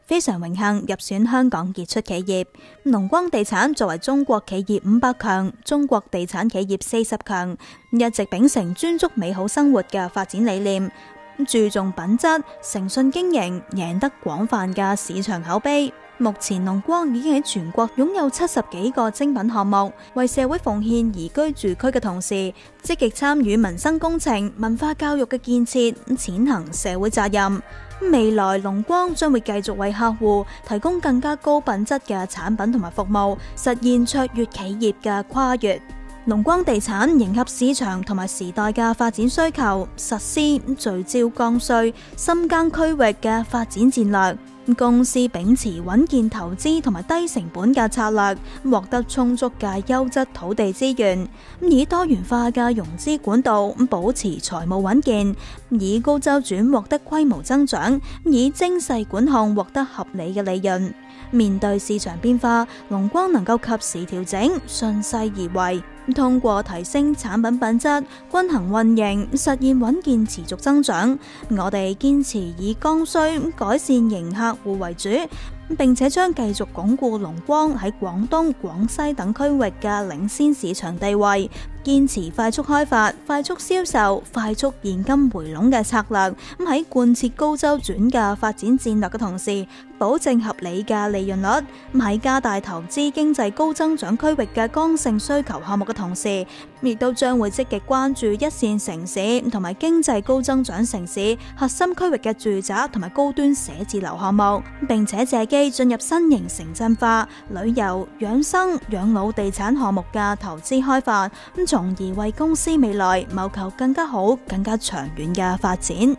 非常榮幸入選香港傑出企業。龍光地產作為中國企業500強、中國地產企業40強，一直秉承專注美好生活嘅發展理念，注重品質、誠信經營，贏得廣泛嘅市場口碑。目前龍光已經喺全國擁有70幾個精品項目，為社會奉獻宜居住區嘅同時，積極參與民生工程、文化教育嘅建設，踐行社會責任。未來龍光將會繼續為客戶提供更加高品質嘅產品同埋服務，實現卓越企業嘅跨越。龍光地產迎合市場同埋時代嘅發展需求，實施聚焦剛需、深耕區域嘅發展戰略。公司秉持穩健投資同埋低成本嘅策略，獲得充足嘅優質土地資源，以多元化嘅融資管道保持財務穩健，以高周轉獲得規模增長，以精細管控獲得合理嘅利潤。面對市場變化，龍光能夠及時調整，順勢而為，通過提升產品品質、均衡運營，實現穩健持續增長。我哋堅持以剛需改善型客戶為主，並且將繼續鞏固龍光喺廣東、廣西等區域嘅領先市場地位，堅持快速開發、快速銷售、快速現金回籠嘅策略。喺貫徹高周轉嘅發展戰略嘅同時，保證合理嘅利潤率。喺加大投資經濟高增長區域嘅剛性需求項目嘅同時，亦都將會積極關注一線城市同埋經濟高增長城市核心區域嘅住宅同埋高端寫字樓項目，並且借機進入新型城鎮化、旅遊、養生、養老地產項目嘅投資開發，從而為公司未來謀求更加好、更加長遠嘅發展。